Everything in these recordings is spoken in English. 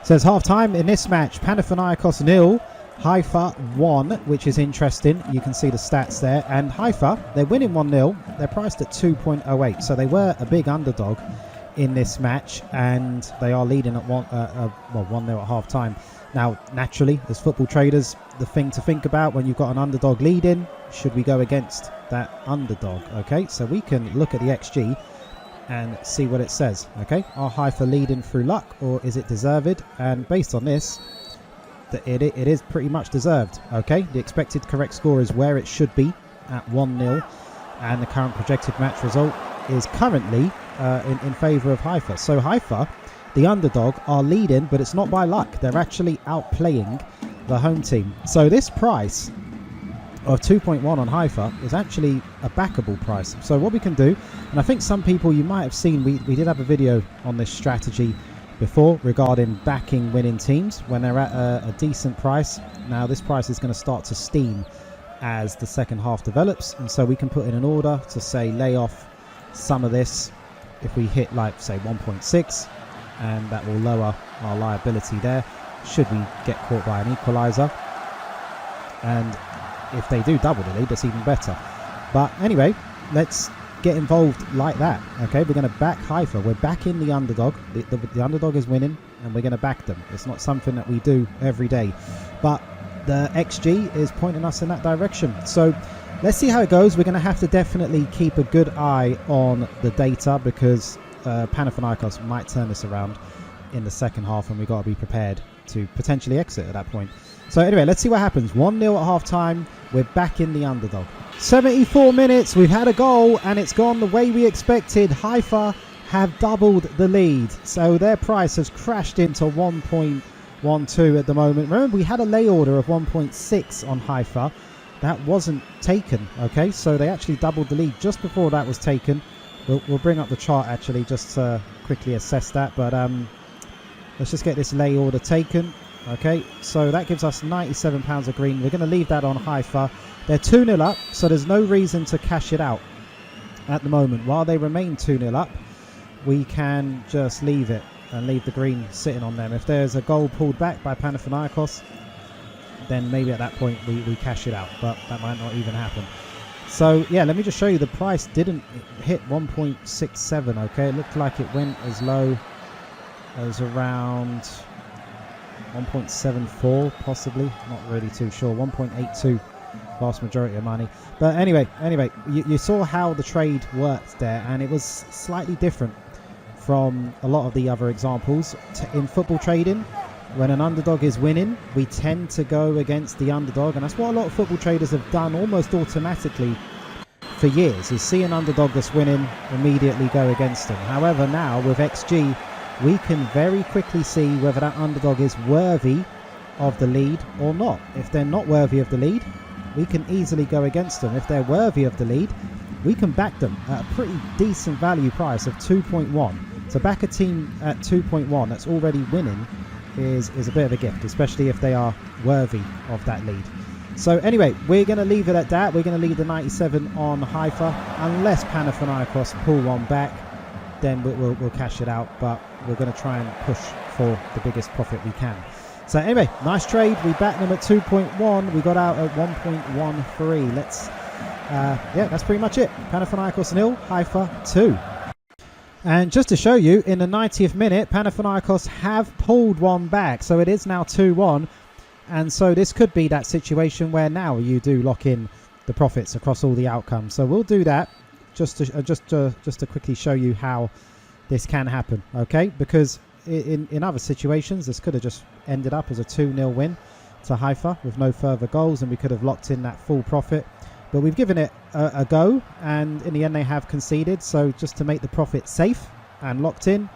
So it's half-time in this match. Panathinaikos 0, Haifa 1, which is interesting. You can see the stats there. And Haifa, they're winning 1-0. They're priced at 2.08. So they were a big underdog in this match, and they are leading at 1-0 at half-time. Now, naturally, as football traders, the thing to think about when you've got an underdog leading, should we go against that underdog? Okay, so we can look at the XG and see what it says. Okay, are Haifa leading through luck, or is it deserved? And based on this, it is pretty much deserved. Okay, the expected correct score is where it should be at 1-0, and the current projected match result is currently in favour of Haifa. So Haifa, the underdog, are leading, but it's not by luck. They're actually outplaying the home team. So this price of 2.1 on Haifa is actually a backable price. So what we can do, and I think some people, you might have seen, we did have a video on this strategy before regarding backing winning teams when they're at a decent price. Now this price is going to start to steam as the second half develops, and so we can put in an order to say lay off some of this if we hit, like, say 1.6, and that will lower our liability there should we get caught by an equalizer. And if they do double the lead, that's even better. But anyway, let's get involved like that. Okay, we're going to back Haifa. We're backing the underdog. The underdog is winning, and we're going to back them. It's not something that we do every day, but the XG is pointing us in that direction. So let's see how it goes. We're going to have to definitely keep a good eye on the data, because Panathinaikos might turn this around in the second half, and we've got to be prepared to potentially exit at that point. So anyway, let's see what happens. 1-0 at half-time. We're back in the underdog. 74 minutes. We've had a goal, and it's gone the way we expected. Haifa have doubled the lead. So their price has crashed into 1.12 at the moment. Remember, we had a lay order of 1.6 on Haifa. That wasn't taken. Okay, so they actually doubled the lead just before that was taken. We'll bring up the chart, actually, just to quickly assess that. But let's just get this lay order taken. Okay, so that gives us £97 of green. We're going to leave that on Haifa. They're 2-0 up, so there's no reason to cash it out at the moment. While they remain 2-0 up, we can just leave it and leave the green sitting on them. If there's a goal pulled back by Panathinaikos, then maybe at that point we cash it out, but that might not even happen. So yeah, let me just show you. The price didn't hit 1.67. Okay, it looked like it went as low as around 1.74, possibly. Not really too sure. 1.82, vast majority of money. But anyway, you saw how the trade worked there, and it was slightly different from a lot of the other examples. In football trading, when an underdog is winning, we tend to go against the underdog, and that's what a lot of football traders have done almost automatically for years, is see an underdog that's winning, immediately go against them. However, now with XG, we can very quickly see whether that underdog is worthy of the lead or not. If they're not worthy of the lead, we can easily go against them. If they're worthy of the lead, we can back them at a pretty decent value price of 2.1. So back a team at 2.1 that's already winning is a bit of a gift, especially if they are worthy of that lead. So anyway, we're going to leave it at that. We're going to leave the 97 on Haifa, unless Panathinaikos pull one back, then we'll cash it out, but we're going to try and push for the biggest profit we can. So anyway, nice trade. We backed them at 2.1. We got out at 1.13. That's pretty much it. Panathinaikos 0, Haifa 2. And just to show you, in the 90th minute, Panathinaikos have pulled one back. So it is now 2-1. And so this could be that situation where now you do lock in the profits across all the outcomes. So we'll do that just to quickly show you how this can happen. Okay, because in other situations, this could have just ended up as a 2-0 win to Haifa with no further goals, and we could have locked in that full profit. But we've given it a go, and in the end they have conceded. So just to make the profit safe and locked in,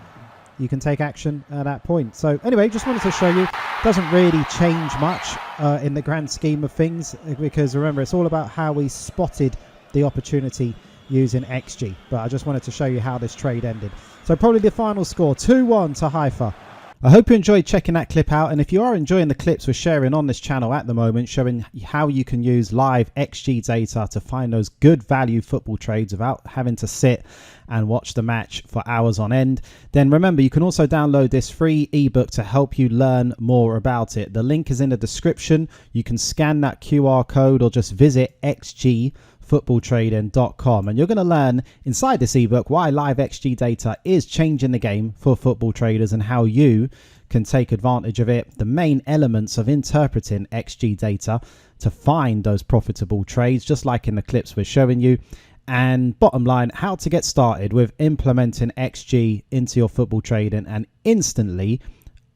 you can take action at that point. So anyway, just wanted to show you. Doesn't really change much in the grand scheme of things, because remember, it's all about how we spotted the opportunity using XG. But I just wanted to show you how this trade ended. So probably the final score, 2-1 to Haifa. I hope you enjoyed checking that clip out, and if you are enjoying the clips we're sharing on this channel at the moment, showing how you can use live XG data to find those good value football trades without having to sit and watch the match for hours on end, then remember you can also download this free ebook to help you learn more about it. The link is in the description. You can scan that QR code or just visit xgfootballtrading.com, and you're going to learn inside this ebook why live XG data is changing the game for football traders and how you can take advantage of it, the main elements of interpreting XG data to find those profitable trades, just like in the clips we're showing you, and bottom line, how to get started with implementing XG into your football trading and instantly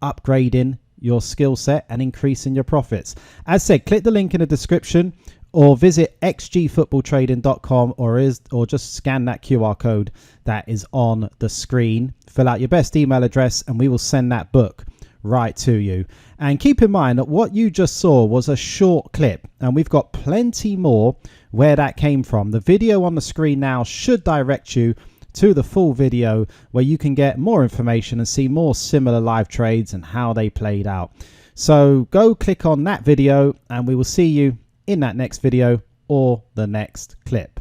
upgrading your skill set and increasing your profits. As said, click the link in the description or visit xgfootballtrading.com or just scan that QR code that is on the screen. Fill out your best email address and we will send that book right to you. And keep in mind that what you just saw was a short clip, and we've got plenty more where that came from. The video on the screen now should direct you to the full video where you can get more information and see more similar live trades and how they played out. So go click on that video and we will see you in that next video or the next clip.